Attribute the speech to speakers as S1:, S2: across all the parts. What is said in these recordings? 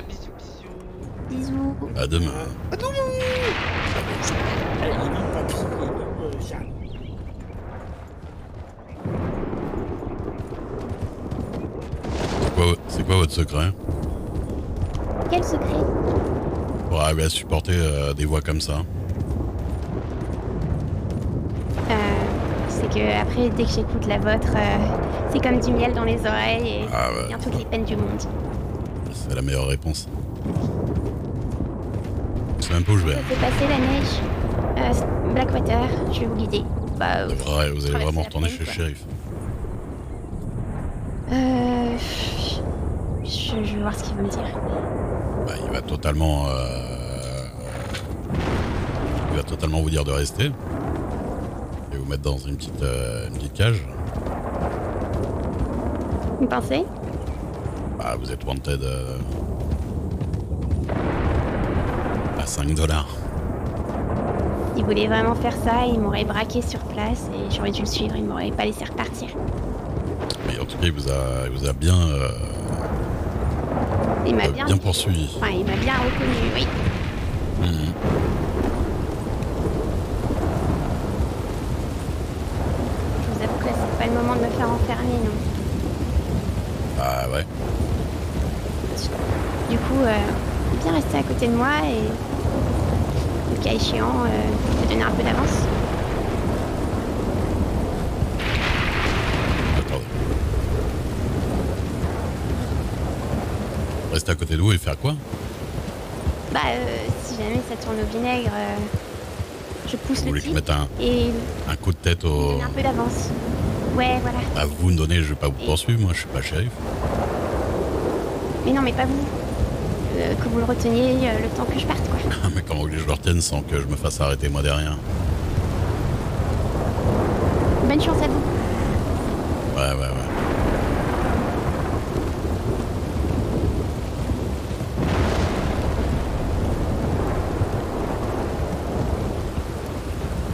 S1: bisous, bisous.
S2: Bisous.
S3: À demain.
S1: À demain.
S4: Charles.
S3: C'est quoi votre secret
S2: Quel secret?
S3: pour arriver à supporter des voix comme ça?
S2: C'est que après, dès que j'écoute la vôtre, c'est comme du miel dans les oreilles et
S3: Ah ouais.
S2: bien toutes les peines du monde.
S3: C'est la meilleure réponse. Je sais même pas où je vais.
S2: Ça fait passer la neige. Blackwater, je vais vous guider. Bah,
S3: Vous allez
S2: traverser
S3: vraiment
S2: la
S3: retourner
S2: plaine,
S3: chez le
S2: quoi.
S3: shérif.
S2: Je vais voir ce qu'il va me dire.
S3: Bah, il va totalement vous dire de rester et vous mettre dans une petite cage.
S2: Vous pensez?
S3: Bah, vous êtes wanted à 5 $.
S2: Il voulait vraiment faire ça, il m'aurait braqué sur place et j'aurais dû le suivre, il m'aurait pas laissé repartir.
S3: Mais en tout cas, il vous a bien,
S2: Il m'a
S3: bien poursuivi.
S2: Enfin, il m'a bien reconnu, oui.
S3: Mhm.
S2: Je vous avoue que là, c'est pas le moment de me faire enfermer, non.
S3: Ah ouais.
S2: Du coup, bien rester à côté de moi et, le cas échéant, me donner un peu d'avance.
S3: Attendez. Rester à côté de vous et faire quoi?
S2: Bah, si jamais ça tourne au vinaigre, je pousse
S3: Vous
S2: le
S3: voulez que je
S2: type
S3: mette
S2: et
S3: un coup de tête
S2: me
S3: au...
S2: donner un peu d'avance. Ouais, voilà.
S3: Bah, vous me donnez, je vais pas vous poursuivre, moi je suis pas shérif.
S2: Mais non, mais pas vous. Que vous le reteniez le temps que je parte, quoi.
S3: Mais comment vous voulez que je le retienne sans que je me fasse arrêter moi derrière?
S2: Bonne chance à vous.
S3: Ouais.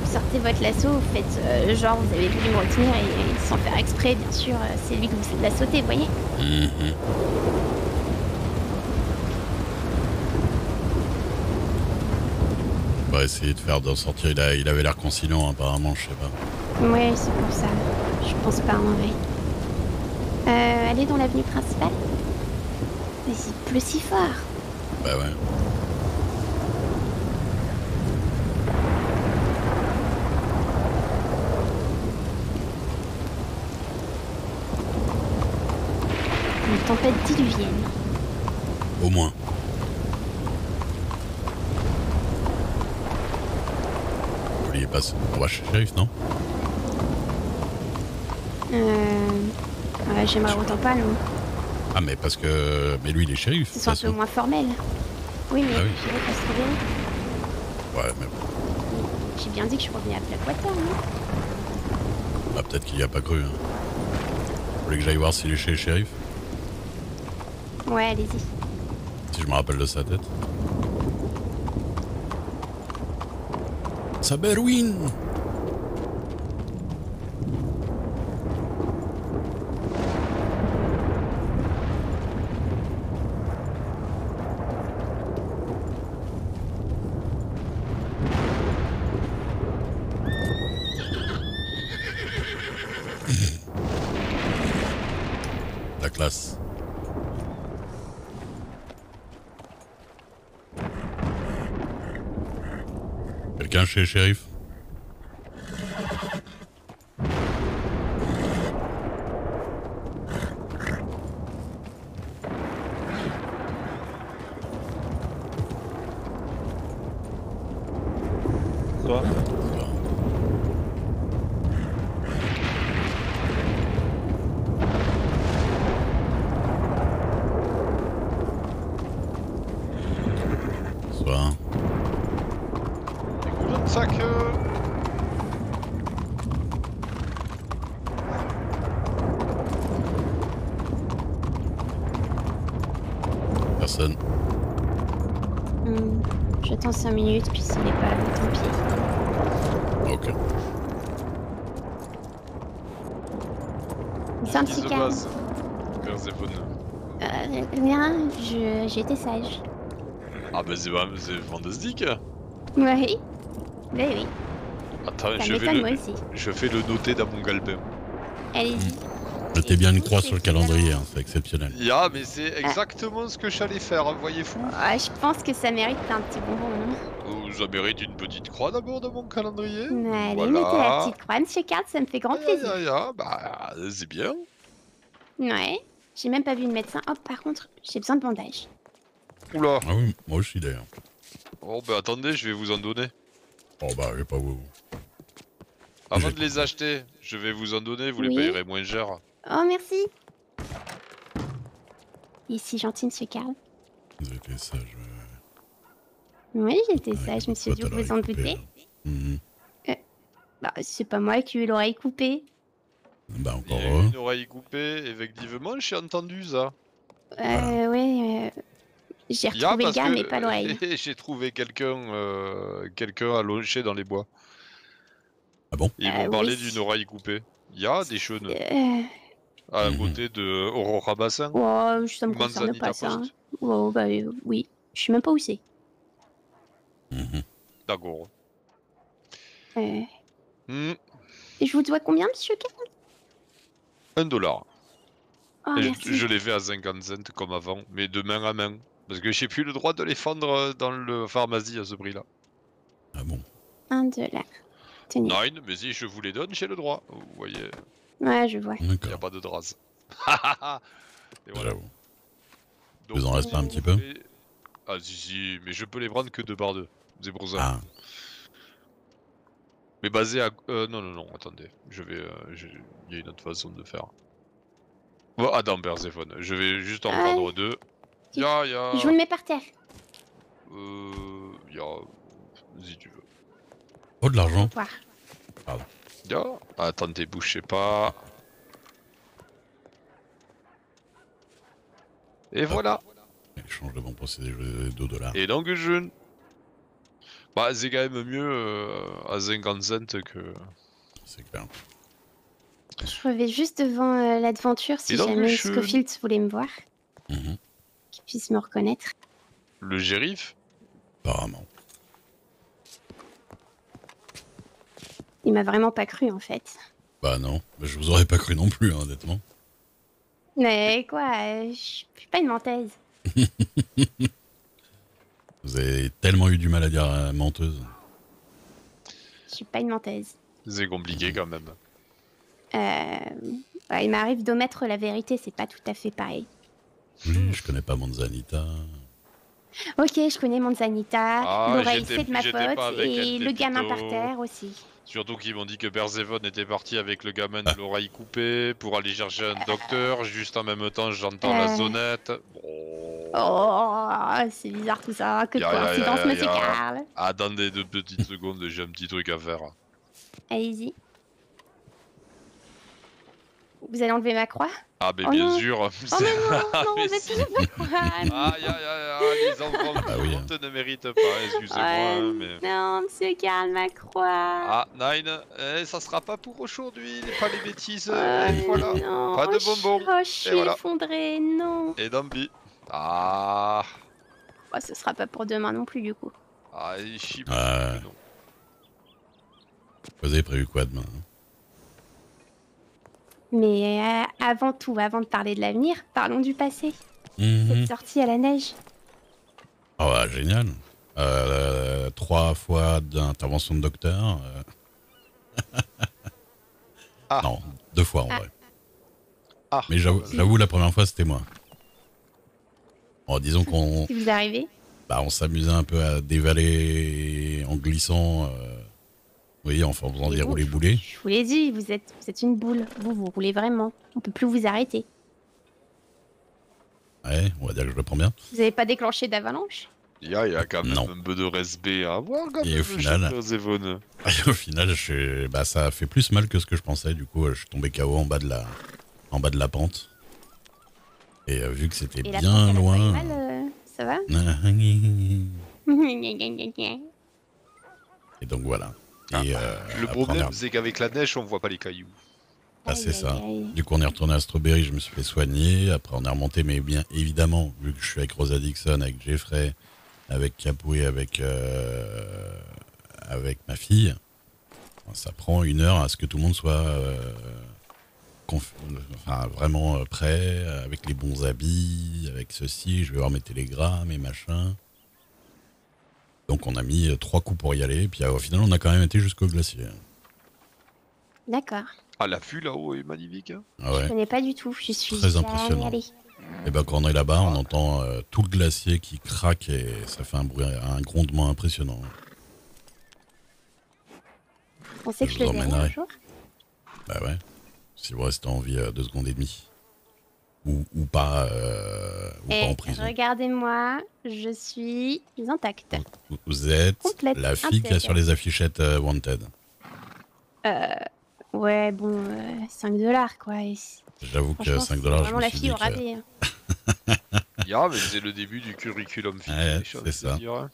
S2: Vous sortez votre lasso, vous faites genre vous avez voulu me retenir et sans faire exprès, bien sûr, c'est lui que vous la sautez, vous voyez.
S3: Mhm. On va essayer de faire d'en sortir. Il avait l'air conciliant apparemment, je sais pas.
S2: Ouais, c'est pour ça. Je pense pas en vrai. Allez dans l'avenue principale. Mais il pleut si fort.
S3: Bah ouais.
S2: Une tempête diluvienne.
S3: Au moins. N'oubliez pas, on va chez le shérif, non?
S2: Ouais, j'aimerais autant pas, non.
S3: Ah mais parce que... Mais lui il est shérif.
S2: Ce
S3: de
S2: soit un
S3: toute
S2: peu
S3: façon.
S2: moins formel. Oui, mais
S3: Ah oui.
S2: je vais pas se révéler.
S3: Ouais mais bon.
S2: J'ai bien dit que je revenais à Blackwater, non?
S3: Bah, peut-être qu'il y a pas cru. Hein. Vous voulez que j'aille voir s'il est chez le shérif?
S2: Ouais, allez-y.
S3: Si je me rappelle de sa tête. Saberwin! La classe. Quelqu'un chez le shérif?
S4: Toi?
S3: Soit.
S1: Écoute votre sac.
S3: Personne.
S2: J'attends 5 minutes, puis s'il est pas là, tant pis.
S3: Ok.
S2: Il semble si calme.
S1: Père Zevon.
S2: Rien, j'étais sage.
S1: Ah bah c'est fantastique.
S2: Oui, oui, oui.
S1: Attends,
S2: Ça m'étonne moi aussi.
S1: je fais le noter dans mon galbin.
S2: Allez-y.
S3: Mettez bien une croix sur le calendrier, hein, c'est exceptionnel.
S1: Ya, mais c'est exactement ce que j'allais faire, voyez-vous.
S2: Je pense que ça mérite un petit bonbon, non?
S1: Ça mérite une petite croix d'abord dans mon calendrier.
S2: Allez,
S1: Voilà.
S2: mettez la petite croix, monsieur Card, ça me fait grand plaisir.
S1: Bah c'est bien.
S2: Ouais, j'ai même pas vu le médecin. Oh, par contre, j'ai besoin de bandages.
S1: Oula.
S3: Ah oui, moi aussi d'ailleurs.
S1: Oh bah attendez, je vais vous en donner.
S3: Oh bah, je vais pas vous.
S1: Avant de les acheter, je vais vous en donner, vous les
S2: Oui.
S1: payerez moins cher.
S2: Oh, merci. Ici, gentil, monsieur Card.
S3: Vous avez été sage.
S2: Oui, j'étais
S3: Avec
S2: sage,
S3: votre
S2: monsieur,
S3: pote à
S2: vous
S3: l'oreille
S2: vous en
S3: coupée,
S2: doutez.
S3: là. Mhm.
S2: Bah, c'est pas moi qui ai eu l'oreille coupée.
S3: Bah,
S1: Il y
S3: encore
S1: a
S3: heureux.
S1: une oreille coupée, effectivement, j'ai entendu ça.
S3: Voilà.
S2: Ouais, j'ai retrouvé le gars, mais pas l'oreille.
S1: j'ai trouvé quelqu'un allongé dans les bois.
S3: Ah bon?
S1: Ils m'ont parlé
S2: Oui.
S1: d'une oreille coupée. Il y a des chaunes à
S3: Mhm.
S1: côté de Aurora Bassin.
S2: Oh, ça me concerne
S1: Manzanita
S2: pas, ça. Hein.
S1: Post.
S2: Oh, bah oui. Je sais même pas où c'est.
S3: Mhm.
S1: D'accord.
S2: Et
S1: Hmm,
S2: je vous dois combien, monsieur Card?
S1: $1.
S2: Oh,
S1: Et
S2: merci.
S1: je les fais à 50 cents comme avant, mais de main à main. Parce que j'ai plus le droit de les vendre dans le pharmacie à ce prix-là.
S3: Ah bon?
S2: $1. Tenez.
S1: 9, mais si je vous les donne, j'ai le droit. Vous voyez,
S2: Ouais, je vois.
S1: il n'y a
S3: D'accord.
S1: pas de draze. Et voilà.
S3: J'avoue.
S1: Donc,
S3: Vous en restez un petit peu?
S1: Ah si, mais je peux les prendre que 2 par 2. C'est pour ça.
S3: Ah,
S1: Mais basé à... non, attendez. Je vais... Il y a une autre façon de faire. Oh, attends, Perséphone. Je vais juste en prendre 2.
S2: Je vous le mets par terre.
S1: Si tu veux.
S3: oh, de l'argent?
S2: Voir.
S1: Attendez, bougez pas. Et voilà.
S3: Échange de bons procédés, je vais $2.
S1: Et donc je... Bah c'est quand même mieux à 50 cents que...
S3: C'est clair.
S2: Je vais juste devant l'aventure si
S1: Et donc,
S2: jamais
S1: je-
S2: Scofield voulait me voir,
S3: Mhm.
S2: qu'il puisse me reconnaître.
S1: Le gérif.
S3: Apparemment.
S2: Il m'a vraiment pas cru en fait.
S3: Bah non, bah, je vous aurais pas cru non plus, hein, honnêtement.
S2: Mais quoi, je suis pas une menteuse.
S3: Vous avez tellement eu du mal à dire menteuse.
S2: Je suis pas une menteuse.
S1: C'est compliqué quand même.
S2: Ouais, il m'arrive d'omettre la vérité, c'est pas tout à fait pareil.
S3: Oui, je connais pas Manzanita.
S2: Ok, je connais Manzanita,
S1: Ah,
S2: l'oreille
S1: j'étais-
S2: c'est de ma
S1: j'étais
S2: faute,
S1: pas avec
S2: et
S1: El
S2: le gamin
S1: Pépito.
S2: par terre aussi.
S1: Surtout qu'ils m'ont dit que Perséphone était parti avec le gamin de l'oreille coupée pour aller chercher un docteur. Juste en même temps, j'entends la sonnette. Bon...
S2: Oh, c'est bizarre tout ça, que de coïncidence, monsieur Carl.
S1: Attendez 2 petites secondes, j'ai un petit truc à faire.
S2: Allez-y. Vous allez enlever ma croix?
S1: Ah, mais
S2: Oh
S1: bien
S2: non.
S1: sûr.
S2: Oh mais non,
S1: Mais
S2: vous êtes
S1: si.
S2: toujours ma croix.
S1: Les enfants
S3: Ah oui,
S1: qui honte ne méritent pas, excusez-moi, hein, mais...
S2: Non, monsieur Carl, ma croix.
S1: Ah, Nine, ça sera pas pour aujourd'hui, pas les bêtises, et
S2: Oh,
S1: voilà.
S2: non.
S1: Pas de bonbons.
S2: Oh, je suis
S1: Et voilà.
S2: effondrée, non.
S1: Et Dambi. Ah,
S2: Oh, ce sera pas pour demain non plus, du coup.
S1: il chie.
S3: Ouais.
S1: Non.
S3: Vous avez prévu quoi demain? Hein?
S2: Mais avant tout, avant de parler de l'avenir, parlons du passé.
S3: Mhm.
S2: Cette sortie à la neige.
S3: Oh, bah, génial. 3 fois d'intervention de docteur.
S1: Ah.
S3: Non, 2 fois en
S2: Ah.
S3: vrai.
S1: Ah,
S3: Mais j'avoue, la première fois, c'était moi. Bon, disons qu'on
S2: Si vous arrivez.
S3: on s'amusait un peu à dévaler en glissant. Vous voyez, en faisant
S2: Mais
S3: des
S2: vous-
S3: roulés boulés.
S2: Je vous l'ai dit, vous êtes une boule. Vous roulez vraiment. On peut plus vous arrêter.
S3: Ouais, on va dire que je le prends bien.
S2: Vous avez pas déclenché d'avalanche?
S1: il y a quand même
S3: Non.
S1: un peu de respect à avoir quand
S3: Et
S1: même,
S3: au final-
S1: Perséphone.
S3: Et au final, ça a fait plus mal que ce que je pensais. Du coup, je suis tombé KO en bas de la pente. Et vu que c'était
S2: Et la
S3: bien
S2: porte, elle a pas eu
S3: loin.
S2: mal, ça va?
S3: Et donc voilà. Et
S1: Le
S3: la
S1: problème,
S3: première-
S1: c'est qu'avec la neige, on voit pas les cailloux.
S3: Ah, c'est
S2: Aïe,
S3: ça.
S2: aïe, aïe.
S3: Du coup, on est retourné à Strawberry, je me suis fait soigner. Après, on est remonté, mais bien évidemment, vu que je suis avec Rosa Dixon, avec Jeffrey, avec Capou et avec ma fille, ça prend 1 heure à ce que tout le monde soit vraiment prêt, avec les bons habits, avec ceci. Je vais voir mes télégrammes et machin. Donc, on a mis 3 coups pour y aller. Puis au final, on a quand même été jusqu'au glacier.
S2: D'accord.
S1: Ah, la vue là-haut est magnifique. Hein.
S3: Ah
S2: Je
S3: ouais.
S2: connais pas du tout. Je suis
S3: Très
S2: jamais
S3: impressionnant.
S2: allée.
S3: Et ben quand on est là-bas, on entend tout le glacier qui craque et ça fait un bruit, un grondement impressionnant.
S2: On sait que
S3: Je
S2: je le
S3: vous
S2: verrai un
S3: emmènerai.
S2: jour.
S3: Bah ouais. Si vous restez en vie 2 secondes et demie. Ou pas en prison.
S2: Regardez-moi, je suis intacte.
S3: Vous êtes
S2: Complète,
S3: la fille qui a sur les affichettes Wanted.
S2: Ouais, bon, 5 $, quoi. Et
S3: J'avoue que
S2: franchement,
S3: 5
S2: c'est
S3: $, je
S2: vraiment
S3: me
S2: la
S3: suis
S2: fille
S3: dit
S2: au
S3: que...
S2: rabais. Hein.
S1: Ya, mais c'est le début du curriculum vitae.
S3: Ouais,
S1: j'ai
S3: c'est
S1: envie de
S3: ça.
S1: dire, hein.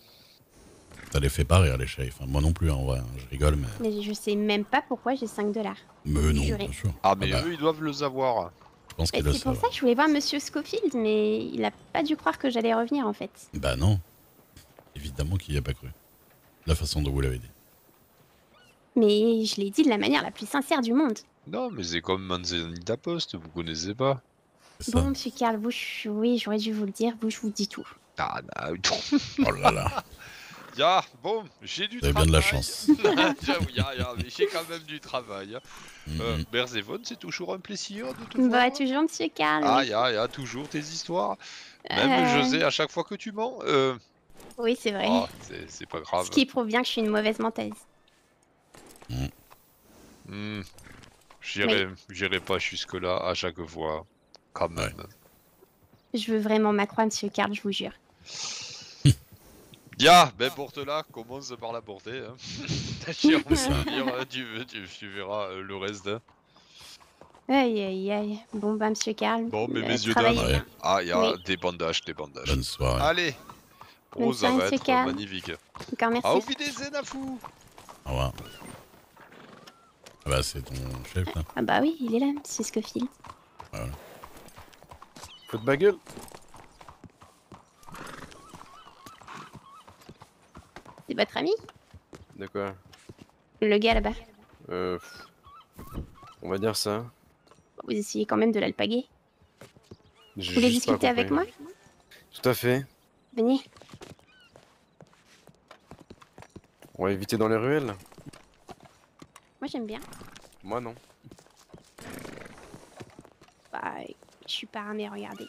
S3: Ça les fait pas rire les chefs. Enfin, moi non plus, en vrai. Je rigole, mais...
S2: Mais je sais même pas pourquoi j'ai 5 $.
S3: Mais non,
S2: Juré.
S3: bien sûr.
S1: Ah, mais
S3: bah,
S1: eux, ils doivent le savoir.
S3: je pense
S2: Mais
S3: qu'ils le
S2: c'est pour
S3: savent.
S2: ça que je voulais voir Monsieur Scofield, mais il a pas dû croire que j'allais revenir en fait.
S3: Bah non. Évidemment qu'il y a pas cru. La façon dont vous l'avez dit.
S2: Mais je l'ai dit de la manière la plus sincère du monde.
S1: Non, mais c'est comme Manzanita Post, vous connaissez pas.
S3: C'est
S2: Bon,
S3: ça.
S2: Monsieur Karl, vous, oui, j'aurais dû vous le dire, vous, je vous dis tout.
S1: Ah, non.
S3: Oh là là.
S1: Ya, bon, j'ai du
S3: Vous avez
S1: travail.
S3: bien de la chance.
S1: J'avoue, mais j'ai quand même du travail. Hein.
S3: Mhm.
S1: Berzevon, c'est toujours un plaisir de te
S2: Bah,
S1: voir.
S2: toujours Monsieur Karl.
S1: Ah,
S2: oui.
S1: ya, toujours tes histoires. Même
S2: Euh,
S1: José, à chaque fois que tu mens.
S2: Oui, c'est vrai.
S1: Ah, c'est pas grave.
S2: Ce qui prouve bien que je suis une mauvaise menteuse.
S1: Hmm, J'irai pas jusque-là à chaque fois. Quand même.
S2: Je veux vraiment ma croix, Monsieur Karl, je vous jure.
S1: Ya, ben porte-la, commence par la porter. Hein. T'achires,
S3: ça.
S1: tu verras le reste. Hein.
S2: Aïe, aïe, aïe. Bon, bah, Monsieur Karl.
S1: Bon, mais messieurs,
S2: travaillez
S3: dames.
S2: bien.
S1: Ah, il y a
S2: Oui.
S1: des bandages, des bandages.
S3: Bonne soirée.
S1: Allez,
S2: Bonne
S1: ça
S2: soirée,
S1: va
S2: monsieur
S1: être
S2: Karl.
S1: magnifique.
S2: Encore merci.
S1: Auf Wiedersehen à fou.
S3: Au revoir. Ah bah c'est ton chef là.
S2: Ah bah oui, il est là, Monsieur Scofield.
S3: Voilà.
S4: Faut de ma gueule.
S2: C'est votre ami?
S4: De quoi?
S2: Le gars là-bas.
S4: On va dire ça.
S2: Vous essayez quand même de l'alpaguer.
S4: J'ai
S2: Vous voulez
S4: juste pas
S2: discuter avec
S4: compris.
S2: moi?
S4: Tout à fait.
S2: Venez.
S4: On va éviter dans les ruelles.
S2: Moi j'aime bien.
S4: Moi non.
S2: Bah, je suis pas mais regardez.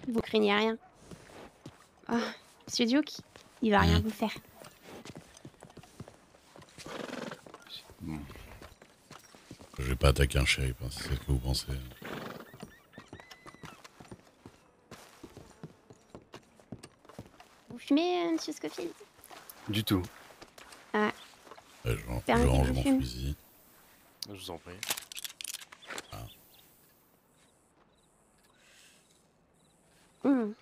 S2: Vous craignez rien. Oh, Monsieur Duke, il va rien vous faire.
S3: Je vais pas attaquer un shérif, hein, c'est ce que vous pensez.
S2: Vous fumez, Monsieur Scofield?
S4: Du tout.
S3: Ouais, je
S2: Permettez
S3: range
S2: que je
S3: mon
S2: fume.
S3: fusil.
S4: Je vous en prie.
S2: Vous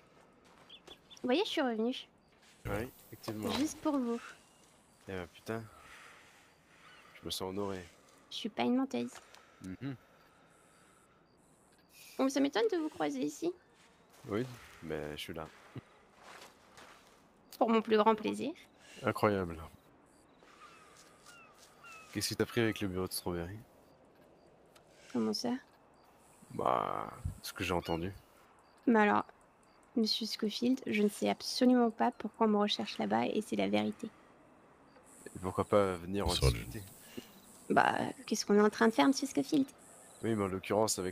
S2: voyez, je suis revenue.
S4: Oui, effectivement.
S2: Juste pour vous.
S4: Eh ben putain. Je me sens honoré.
S2: Je suis pas une menteuse.
S4: Mhm.
S2: Bon, ça m'étonne de vous croiser ici.
S4: Oui, mais je suis là.
S2: Pour mon plus grand plaisir.
S4: Incroyable. Qu'est-ce qui t'a pris avec le bureau de Strawberry?
S2: Comment ça?
S4: Bah, ce que j'ai entendu.
S2: Mais alors, Monsieur Scofield, je ne sais absolument pas pourquoi on me recherche là-bas et c'est la vérité.
S4: Et pourquoi pas venir en
S3: Bonsoir,
S4: discuter?
S2: Bah, qu'est-ce qu'on est en train de faire, Monsieur Scofield?
S4: Oui, mais en l'occurrence, avec